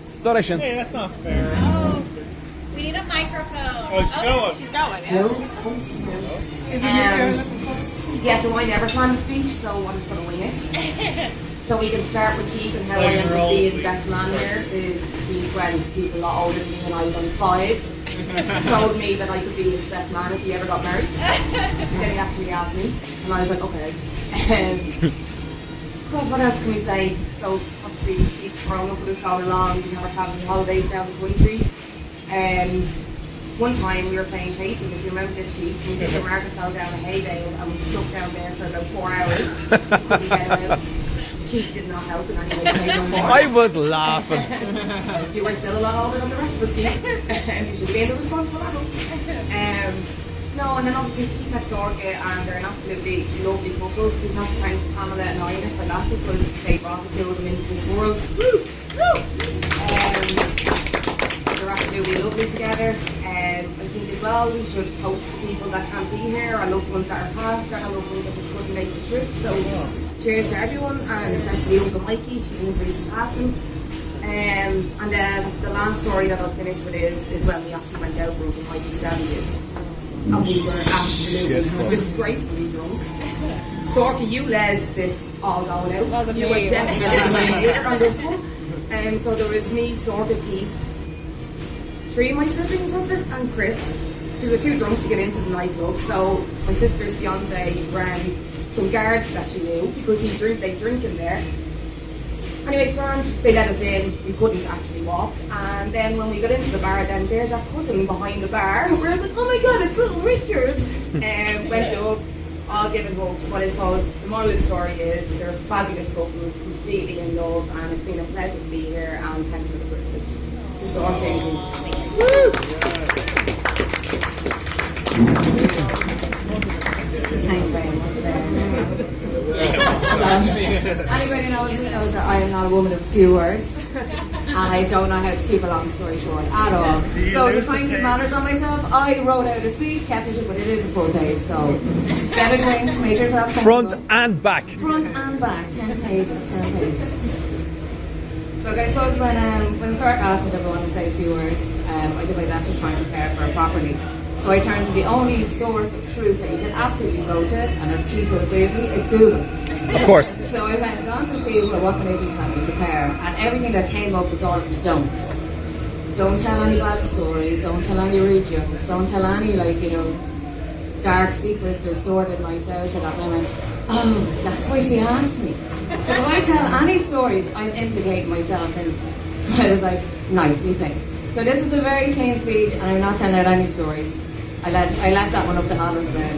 Station. Hey, that's not fair. Oh, we need a microphone. Oh, she's going. She's going, Yeah, so I never planned a speech, so I'm just going to wing it. So we can start with Keith and how I ended up being the best man here is Keith, when he's a lot older than me and I was only 5, told me that I could be his best man if he ever got married. Then he actually asked me, and I was like, okay. God, what else can we say? So obviously Keith's grown up with us going along, we never having holidays down the country. One time we were playing chasing, if you remember this Keith, my sister Margaret fell down a hay bale and was stuck down there for about 4 hours. Couldn't get her out. Keith did not help in any way. I was laughing. You were still a lot older than the rest of us, Keith. You should be the responsible adult. No, and then obviously Keith met Sorcha, and they're an absolutely lovely couple. We have to thank Pamela and Ida for that because they brought the two of them into this world. They're absolutely lovely together. I think as well we should toast the people that can't be here, our loved ones that are passed, our loved ones that just couldn't make the trip. So cheers to everyone, and especially Uncle Mikey, she was recent passing. And then the last story that I'll finish with is when we actually went out for Uncle Mikey's 70th. And we were absolutely disgracefully drunk. Sorcha, you led this all going out. You were definitely my leader on this one. And so there was me, Sorcha, Keith, 3 of my siblings, was it, and Chris. So we were too drunk to get into the nightclub. So my sister's fiance ran some guards that she knew because they drink in there. Anyway, grand, they let us in. We couldn't actually walk. And then when we got into the bar, then there's that cousin behind the bar. We were like, oh my god, it's little Richard. And went up, all giving hugs. But I suppose the moral of the story is they're a fabulous couple, completely in love, and it's been a pleasure to be here. And thanks for the privilege. To Sorcha. Thanks very much. Anybody knows that I am not a woman of few words, and I don't know how to keep a long story short at all. So to try and keep manners on myself, I wrote out a speech, kept it, but it is a full page, so get a drink, make yourself Front and back. Front and back, 10 pages, 10 pages. So I suppose when Sorcha asked me if I wanted to say a few words, I did my best to try and prepare for it properly. So I turned to the only source of truth that you can absolutely go to, and as Keith would agree with me, it's Google. Of course. So I went on to see, well, what can I do to help me prepare? And everything that came up was all of the don'ts. Don't tell any bad stories, don't tell any rude jokes, don't tell any, dark secrets or sordid nights out or that. And I went, oh, that's why she asked me. But if I tell any stories, I'm implicating myself in. So I was like, nicely played. So this is a very clean speech, and I'm not telling out any stories. I left that one up to Alice there.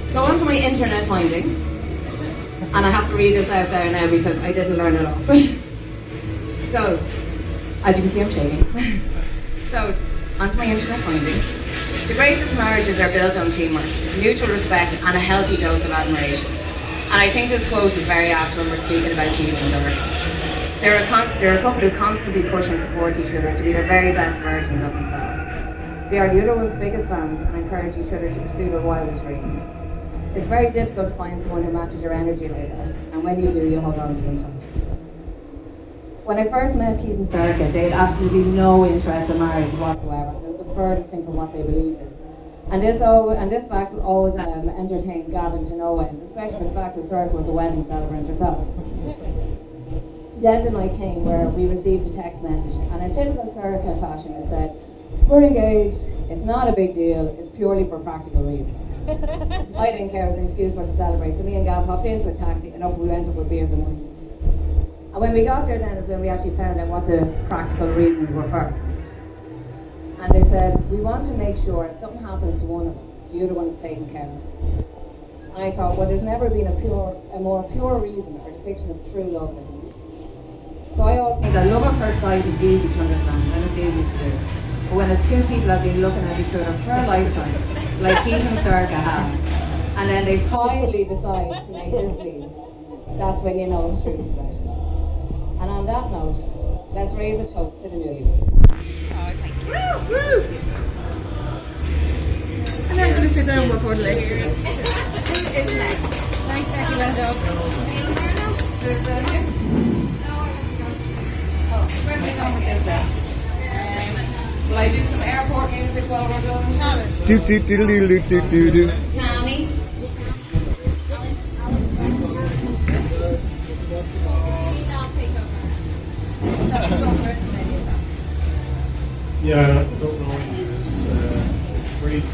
So on to my internet findings, and I have to read this out there now because I didn't learn it off. So, as you can see, I'm shaking. So, on to my internet findings. The greatest marriages are built on teamwork, mutual respect, and a healthy dose of admiration. And I think this quote is very apt when we're speaking about Keith and Sorcha. They're a couple who constantly push and support each other to be their very best versions of themselves. They are the other one's biggest fans and encourage each other to pursue their wildest dreams. It's very difficult to find someone who matches your energy like that, and when you do, you hold on to them tight. When I first met Keith and Sorcha, they had absolutely no interest in marriage whatsoever. It was the furthest thing from what they believed in. And this fact would always entertain Gavin to no end, especially the fact that Sorcha was a wedding celebrant herself. Then the night came where we received a text message, and in typical Sorcha fashion it said, we're engaged, it's not a big deal, it's purely for practical reasons. I didn't care, it was an excuse for us to celebrate, so me and Gav hopped into a taxi and up we went up with beers and wines. And when we got there then is when we actually found out what the practical reasons were for. And they said, we want to make sure if something happens to one of us, the other one is taken care of. And I thought, well, there's never been a more pure reason or depiction of true love than this. So I always think that love at first sight is easy to understand and it's easy to do. But when it's two people that have been looking at each other for a lifetime, like Keith and Sorcha have, and then they finally decide to make this leap, that's when you know it's truly special. And on that note, let's raise a toast to the newlyweds. Oh, thank you. Woo! Woo! And I'm going to sit down before the next one. Who is next? Thanks, Becky. Well done. come with this then. Will I do some airport music while we're going? Do do do do do do do do. Tommy? Yeah, I don't normally do this. Great.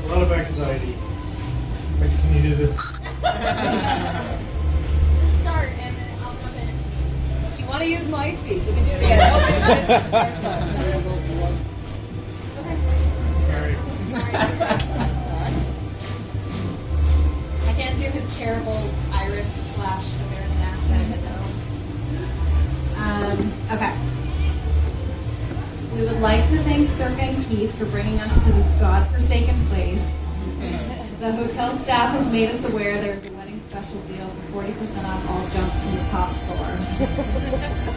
A lot of anxiety. Actually, can you do this? Just start and then I'll jump in. If you want to use my speech, you can do it again. I can't do his terrible Irish/American accent, so. Okay. We would like to thank Sorcha and Keith for bringing us to this godforsaken place. The hotel staff has made us aware there is a wedding special deal for 40% off all jumps from the top floor.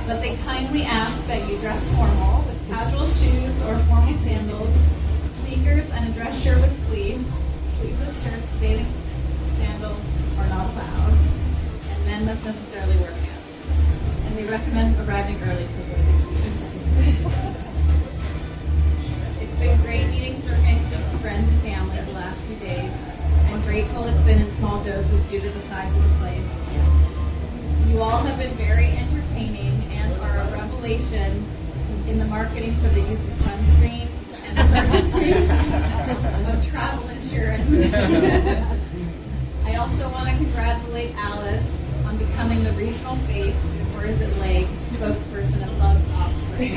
But they kindly ask that you dress formal with casual shoes or formal sandals, sneakers, and a dress shirt with sleeves. Sleeveless shirts, bathing sandals are not allowed, and men must necessarily wear pants. And they recommend arriving early to avoid the queues. It's been great meeting Burke and Keith's friends and family the last few days. I'm grateful it's been in small doses due to the size of the place. You all have been very entertaining and are a revelation in the marketing for the use of sunscreen and the purchasing of travel insurance. I also want to congratulate Alice on becoming the regional face, or is it legs, spokesperson of Love's Offspring.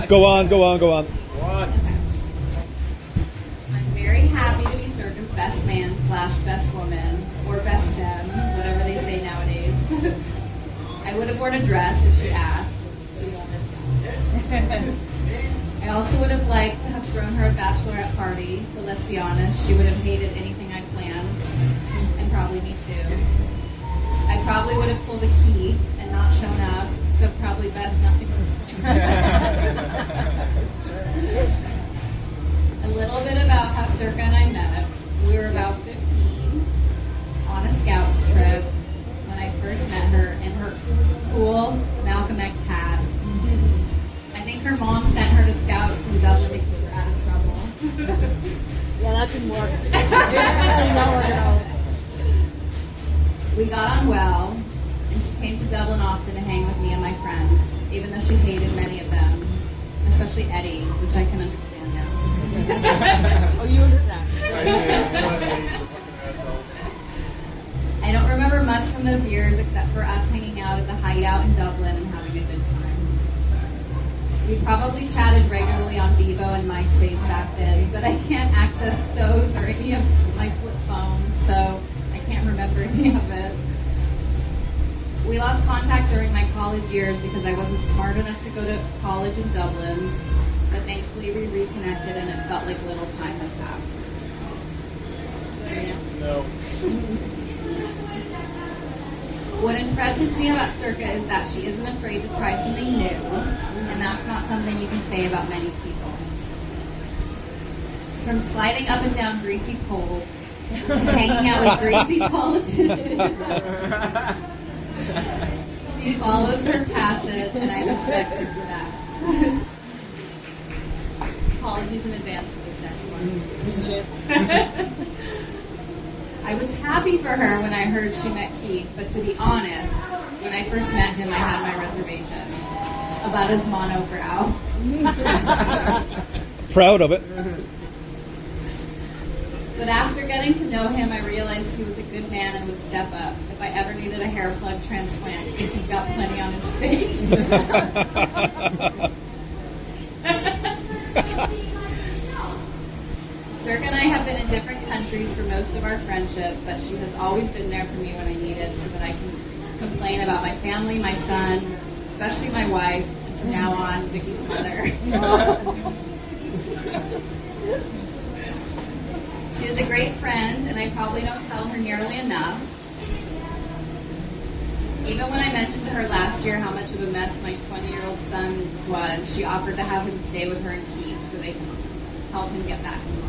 Go on, go on, go on. I'm very happy to be Sorcha's best man / best woman, or best femme, whatever they say nowadays. I would have worn a dress if she asked, so you won't miss that. I also would have liked to have thrown her a bachelorette party, but let's be honest, she would have hated anything I planned, and probably me too. I probably would have pulled a key and not shown up, so probably best nothing was planned. A little bit about how Sorcha and I met. We were about 15 on a scouts trip when I first met her in her cool Malcolm X hat. I think her mom sent her to scouts in Dublin to keep her out of trouble. Yeah, that didn't work. No. We got on well, and she came to Dublin often to hang with me and my friends, even though she hated many of them, especially Eddie, which I can understand now. Oh, you understand. I don't remember much from those years except for us hanging out at the hideout in Dublin and having a good time. We probably chatted regularly on Vivo and MySpace back then, but I can't access those or any of my flip phones, so I can't remember any of it. We lost contact during my college years because I wasn't smart enough to go to college in Dublin, but thankfully we reconnected and it felt like little time had passed. No. What impresses me about Sorcha is that she isn't afraid to try something new, and that's not something you can say about many people. From sliding up and down greasy poles to hanging out with greasy politicians, she follows her passion, and I respect her for that. Apologies in advance for this next one. I was happy for her when I heard she met Keith, but to be honest, when I first met him, I had my reservations about his monobrow. Proud of it. But after getting to know him, I realized he was a good man and would step up if I ever needed a hair plug transplant, since he's got plenty on his face. Sorcha and I have been in different countries for most of our friendship, but she has always been there for me when I need it, so that I can complain about my family, my son, especially my wife, and from now on, Vicky's mother. She is a great friend, and I probably don't tell her nearly enough. Even when I mentioned to her last year how much of a mess my 20-year-old son was, she offered to have him stay with her and Keith so they can help him get back in line.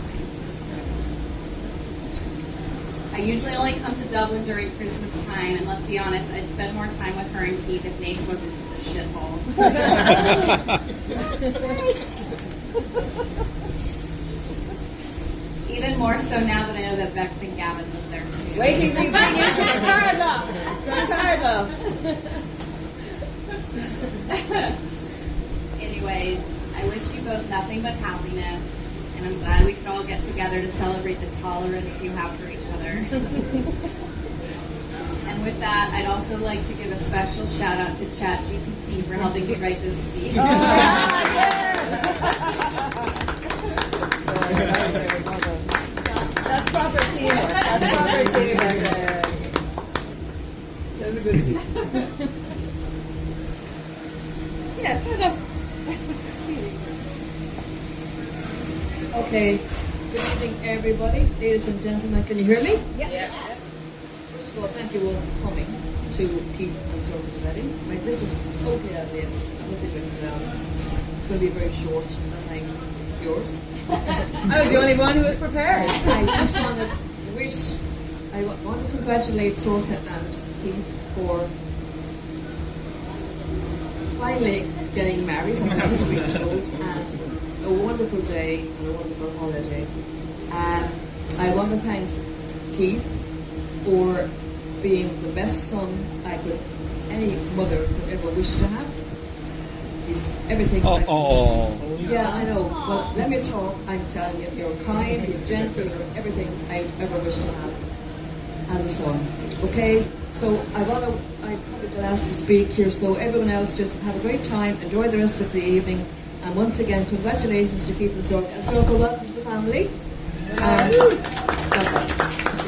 I usually only come to Dublin during Christmas time, and let's be honest, I'd spend more time with her and Keith if Nace wasn't such a shithole. Even more so now that I know that Bex and Gavin live there too. Wait till we bring you to the card love. Anyways, I wish you both nothing but happiness, and I'm glad we could all get together to celebrate the tolerance you have for each other. And with that, I'd also like to give a special shout out to ChatGPT for helping me write this speech. That's proper teamwork. That's proper teamwork there. That was a good speech. Yes, hello. Okay. Good evening, everybody. Ladies and gentlemen, can you hear me? Yeah. First of all, thank you all for coming to Keith and Sorcha's wedding. Right, this is totally out of the everything written down. It's going to be very short, I think. Yours. I was the only one who was prepared. I just want to want to congratulate Sorcha and Keith for finally getting married, as this is being told, and a wonderful day and a wonderful holiday. I want to thank Keith for being the best son any mother could ever wish to have. He's everything. Yeah, I know. Well, let me talk. I'm telling you, you're kind, you're gentle, you're everything I ever wish to have as a son. Okay? So I'm probably the last to speak here, so everyone else just have a great time, enjoy the rest of the evening, and once again, congratulations to Keith and Sorcha. And Sorcha, welcome to the family. And God bless.